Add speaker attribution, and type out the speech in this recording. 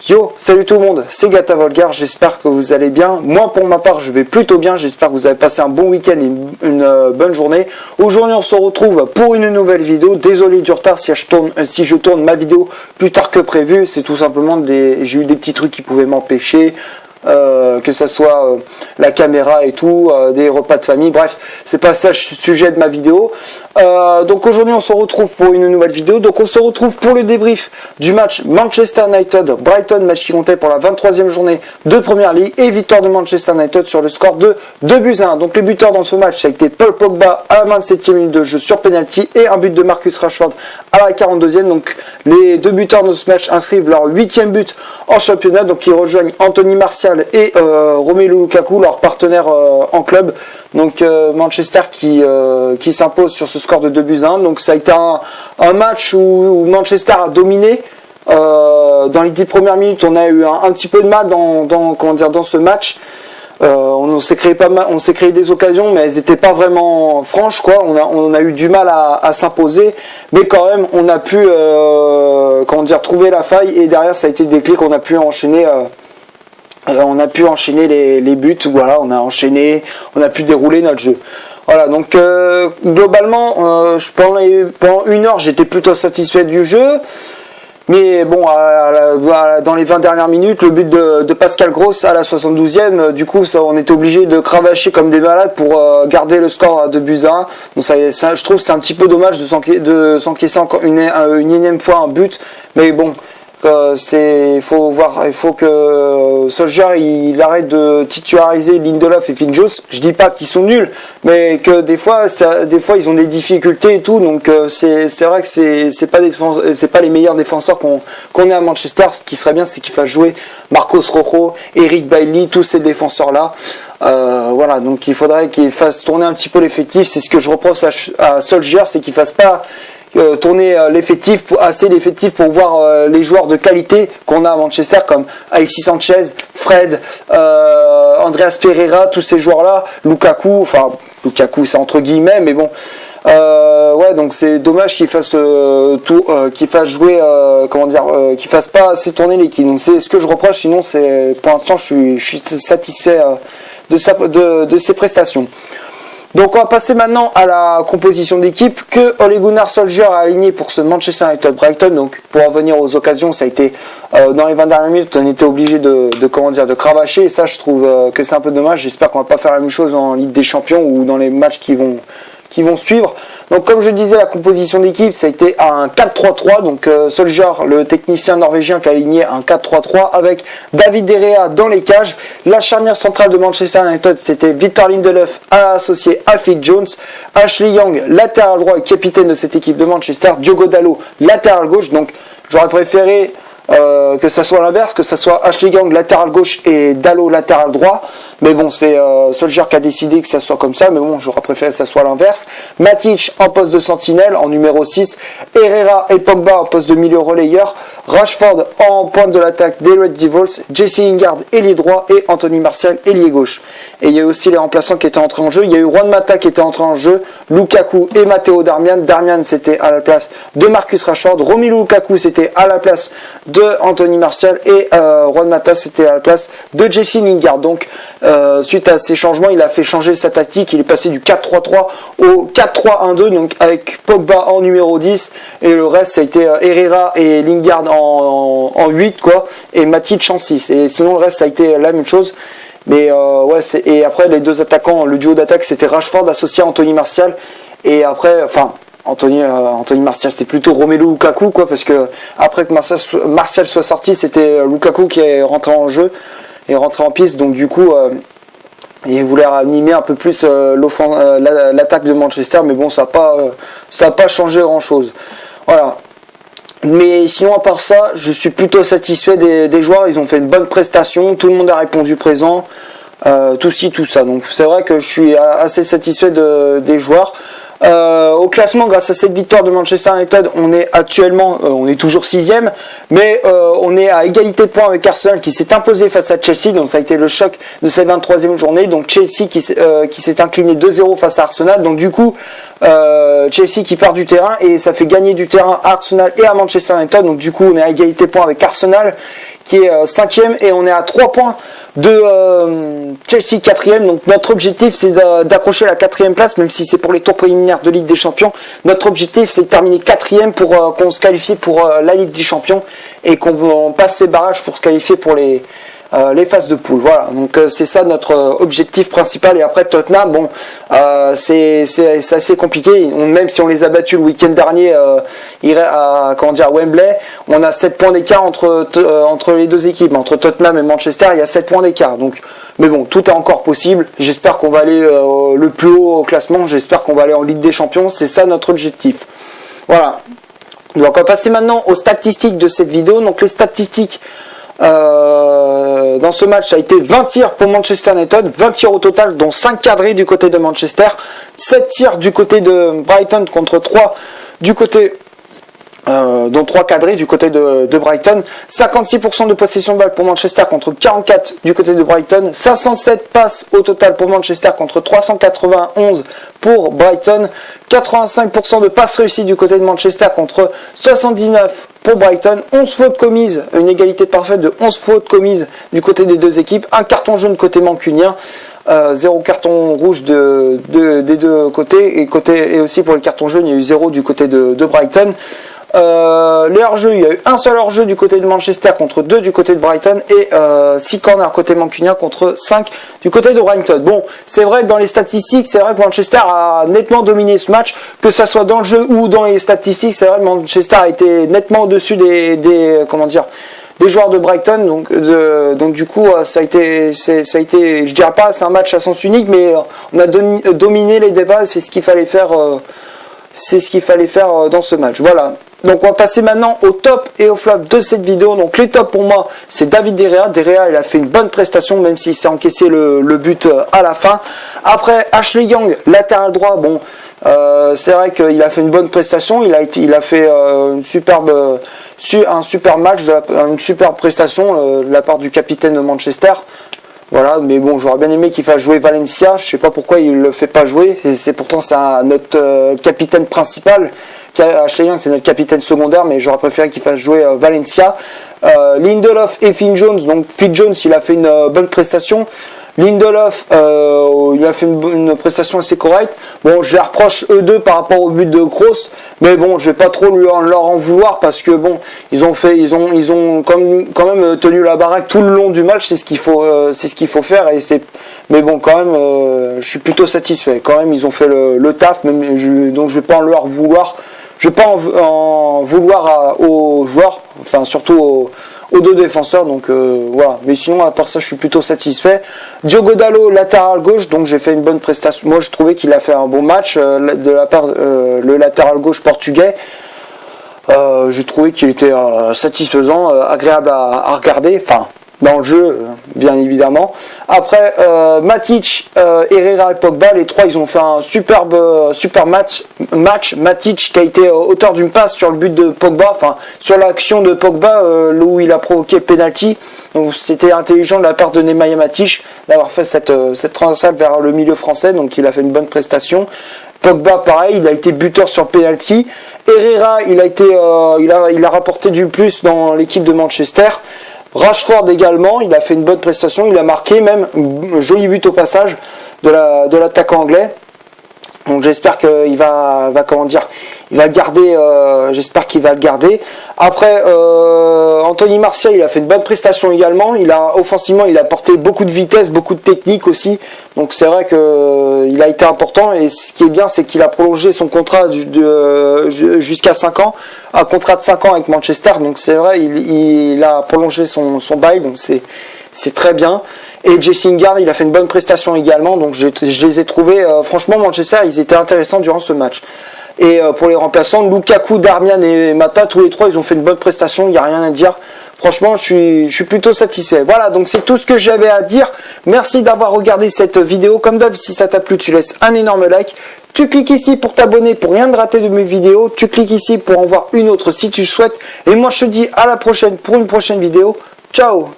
Speaker 1: Yo, salut tout le monde, c'est Gata Volgar, j'espère que vous allez bien. Moi pour ma part je vais plutôt bien, j'espère que vous avez passé un bon week-end et une bonne journée. Aujourd'hui on se retrouve pour une nouvelle vidéo. Désolé du retard si je tourne ma vidéo plus tard que prévu, c'est tout simplement j'ai eu des petits trucs qui pouvaient m'empêcher. Que ça soit la caméra et tout, des repas de famille, bref, c'est pas ça le sujet de ma vidéo. Donc aujourd'hui on se retrouve pour une nouvelle vidéo. Donc on se retrouve pour le débrief du match Manchester United-Brighton, match qui comptait pour la 23e journée de Première Ligue, et victoire de Manchester United sur le score de 2-1. Donc les buteurs dans ce match, ça a été Paul Pogba à la 27e minute de jeu sur penalty et un but de Marcus Rashford à la 42e. Donc les deux buteurs de ce match inscrivent leur 8e but en championnat, donc ils rejoignent Anthony Martial et Romelu Lukaku, leur partenaire en club. Donc Manchester qui s'impose sur ce score de 2-1. Donc ça a été un match où Manchester a dominé. Dans les 10 premières minutes, on a eu un petit peu de mal dans ce match. On s'est créé des occasions, mais elles n'étaient pas vraiment franches, quoi. On a eu du mal à s'imposer, mais quand même on a pu trouver la faille, et derrière ça a été le déclic. On a pu enchaîner les buts. Voilà, on a pu dérouler notre jeu. Voilà, donc globalement, pendant une heure j'étais plutôt satisfait du jeu. Mais bon, dans les 20 dernières minutes, le but de Pascal Gross à la 72e, du coup, on était obligé de cravacher comme des malades pour garder le score à 2-1. Donc je trouve que c'est un petit peu dommage de s'encaisser encore une énième fois un but. Mais bon, il faut que Solskjaer il arrête de titulariser Lindelof et Finn Jones. Je dis pas qu'ils sont nuls, mais que des fois ils ont des difficultés et tout. Donc c'est vrai que c'est pas les meilleurs défenseurs qu'on ait à Manchester. Ce qui serait bien, c'est qu'il fasse jouer Marcos Rojo, Eric Bailly, tous ces défenseurs là. Voilà, donc il faudrait qu'il fasse tourner un petit peu l'effectif. C'est ce que je reproche à Solskjaer, c'est qu'il fasse pas tourner l'effectif pour voir les joueurs de qualité qu'on a à Manchester, comme Alexis Sanchez, Fred, Andreas Pereira, tous ces joueurs là, Lukaku c'est entre guillemets, mais bon, ouais, donc c'est dommage qu'il fasse qu'il fasse jouer qu'il fasse pas assez tourner l'équipe. Donc c'est ce que je reproche. Sinon pour l'instant je suis satisfait de ses prestations. Donc on va passer maintenant à la composition d'équipe que Ole Gunnar Solskjaer a aligné pour ce Manchester United Brighton. Donc pour revenir aux occasions, ça a été dans les 20 dernières minutes, on était obligé de cravacher, et ça je trouve que c'est un peu dommage. J'espère qu'on va pas faire la même chose en Ligue des Champions ou dans les matchs qui vont suivre. Donc comme je disais, la composition d'équipe, ça a été un 4-3-3. Donc Solskjaer, le technicien norvégien, qui a aligné un 4-3-3 avec David De Gea dans les cages. La charnière centrale de Manchester United, c'était Victor Lindelof associé à Phil Jones, Ashley Young, latéral droit et capitaine de cette équipe de Manchester, Diogo Dalot, latéral gauche. Donc j'aurais préféré que ça soit l'inverse, que ça soit Ashley Young latéral gauche et Dalot latéral droit, mais bon, c'est Solskjaer qui a décidé que ça soit comme ça, mais bon, j'aurais préféré que ça soit l'inverse. Matic en poste de sentinelle, en numéro 6, Herrera et Pogba en poste de milieu relayeur, Rashford en pointe de l'attaque des Red Devils, Jesse Lingard ailier droit et Anthony Martial ailier gauche. Et il y a eu aussi les remplaçants qui étaient entrés en jeu. Il y a eu Juan Mata qui était entré en jeu, Lukaku et Matteo Darmian. Darmian c'était à la place de Marcus Rashford, Romelu Lukaku c'était à la place de Anthony Martial, et Juan Mata c'était à la place de Jesse Lingard. Donc suite à ces changements, il a fait changer sa tactique. Il est passé du 4-3-3 au 4-3-1-2, donc avec Pogba en numéro 10, et le reste ça a été Herrera et Lingard en 8 quoi, et Matic en 6, et sinon le reste ça a été la même chose. Mais ouais, et après les deux attaquants, le duo d'attaque c'était Rashford associé à Anthony Martial, et après Anthony Martial c'est plutôt Romelu Lukaku quoi, parce que après que Martial soit sorti, c'était Lukaku qui est rentré en jeu et rentré en piste. Donc du coup il voulait animer un peu plus l'attaque de Manchester, mais bon, ça a pas changé grand chose. Voilà. Mais sinon, à part ça, je suis plutôt satisfait des joueurs. Ils ont fait une bonne prestation, tout le monde a répondu présent, tout ci, tout ça. Donc c'est vrai que je suis assez satisfait des joueurs. Au classement, grâce à cette victoire de Manchester United, on est toujours 6ème, mais on est à égalité de points avec Arsenal qui s'est imposé face à Chelsea. Donc ça a été le choc de cette 23e journée. Donc Chelsea qui s'est incliné 2-0 face à Arsenal. Donc du coup, Chelsea qui perd du terrain, et ça fait gagner du terrain à Arsenal et à Manchester United. Donc du coup, on est à égalité de points avec Arsenal qui est 5e, et on est à 3 points de Chelsea 4e. Donc notre objectif c'est d'accrocher la 4e place, même si c'est pour les tours préliminaires de Ligue des Champions. Notre objectif c'est de terminer 4e pour qu'on se qualifie pour la Ligue des Champions et qu'on passe ces barrages pour se qualifier pour les phases de poule. Voilà, donc c'est ça notre objectif principal. Et après Tottenham, bon, c'est assez compliqué. Même si on les a battus le week-end dernier à Wembley, on a 7 points d'écart entre les deux équipes, entre Tottenham et Manchester. Il y a 7 points d'écart. Donc, mais bon, tout est encore possible. J'espère qu'on va aller le plus haut au classement. J'espère qu'on va aller en Ligue des Champions. C'est ça notre objectif. Voilà. Donc on va passer maintenant aux statistiques de cette vidéo. Donc les statistiques dans ce match, ça a été 20 tirs pour Manchester United, 20 tirs au total, dont 5 cadrés du côté de Manchester, 7 tirs du côté de Brighton contre 3 du côté dont 3 cadrés du côté de Brighton, 56% de possession de balle pour Manchester contre 44 du côté de Brighton, 507 passes au total pour Manchester contre 391 pour Brighton, 85% de passes réussies du côté de Manchester contre 79 pour Brighton, 11 fautes commises, une égalité parfaite de 11 fautes commises du côté des deux équipes, un carton jaune côté mancunien, 0 carton rouge des deux côtés, et aussi pour le carton jaune il y a eu 0 du côté de Brighton. Les hors-jeux, il y a eu un seul hors-jeu du côté de Manchester contre 2 du côté de Brighton, et 6 corners côté mancunien contre 5 du côté de Brighton. Bon, c'est vrai que dans les statistiques, c'est vrai que Manchester a nettement dominé ce match, que ça soit dans le jeu ou dans les statistiques. C'est vrai que Manchester a été nettement au-dessus des joueurs de Brighton, donc du coup ça a été, je dirais pas c'est un match à sens unique, mais on a dominé les débats. C'est ce qu'il fallait faire. C'est ce qu'il fallait faire dans ce match. Voilà. Donc on va passer maintenant au top et au flop de cette vidéo. Donc les tops pour moi, c'est David De Gea. De Gea, il a fait une bonne prestation, même s'il s'est encaissé le but à la fin. Après, Ashley Young, latéral droit. Bon, c'est vrai qu'il a fait une bonne prestation. Il a fait un super match, une super prestation de la part du capitaine de Manchester. Voilà, mais bon, j'aurais bien aimé qu'il fasse jouer Valencia. Je sais pas pourquoi il le fait pas jouer. C'est pourtant notre capitaine principal. Ashley Young, c'est notre capitaine secondaire, mais j'aurais préféré qu'il fasse jouer Valencia. Lindelof et Phil Jones. Donc Phil Jones, il a fait une bonne prestation. Lindelof, il a fait une prestation assez correcte. Bon, je les reproche eux deux par rapport au but de Kroos, mais bon, je vais pas trop leur en vouloir, parce que bon, ils ont quand même tenu la baraque tout le long du match. C'est ce qu'il faut faire, mais bon, quand même, je suis plutôt satisfait. Quand même, ils ont fait le taf, donc je vais pas en leur vouloir. Je vais pas en vouloir aux joueurs, enfin surtout aux deux défenseurs, donc voilà. Mais sinon, à part ça, je suis plutôt satisfait. Diogo Dalot, latéral gauche, donc j'ai fait une bonne prestation. Moi, je trouvais qu'il a fait un bon match de la part le latéral gauche portugais. J'ai trouvé qu'il était satisfaisant, agréable à regarder, enfin dans le jeu, bien évidemment. Après, Matic, Herrera et Pogba, les trois, ils ont fait un super match. Matic qui a été auteur d'une passe sur le but de Pogba, enfin sur l'action de Pogba où il a provoqué le penalty. Donc c'était intelligent de la part de Nemanja Matic d'avoir fait cette transversale vers le milieu français. Donc il a fait une bonne prestation. Pogba, pareil, il a été buteur sur penalty. Herrera, il a rapporté du plus dans l'équipe de Manchester. Rashford également, il a fait une bonne prestation, il a marqué même un joli but au passage de l'attaquant anglais. Donc j'espère qu'il va garder, j'espère qu'il va le garder. Après, Anthony Martial, il a fait une bonne prestation également. Offensivement, il a apporté beaucoup de vitesse, beaucoup de technique aussi. Donc c'est vrai qu'il a été important. Et ce qui est bien, c'est qu'il a prolongé son contrat jusqu'à 5 ans, un contrat de 5 ans avec Manchester. Donc c'est vrai, il a prolongé son bail. Donc c'est très bien. Et Jesse Lingard, il a fait une bonne prestation également. Donc je les ai trouvés, franchement, Manchester, ils étaient intéressants durant ce match. Et pour les remplaçants, Lukaku, Darmian et Mata, tous les trois, ils ont fait une bonne prestation, il n'y a rien à dire. Franchement, je suis plutôt satisfait. Voilà, donc c'est tout ce que j'avais à dire. Merci d'avoir regardé cette vidéo. Comme d'hab, si ça t'a plu, tu laisses un énorme like. Tu cliques ici pour t'abonner, pour rien de rater de mes vidéos. Tu cliques ici pour en voir une autre si tu le souhaites. Et moi, je te dis à la prochaine pour une prochaine vidéo. Ciao!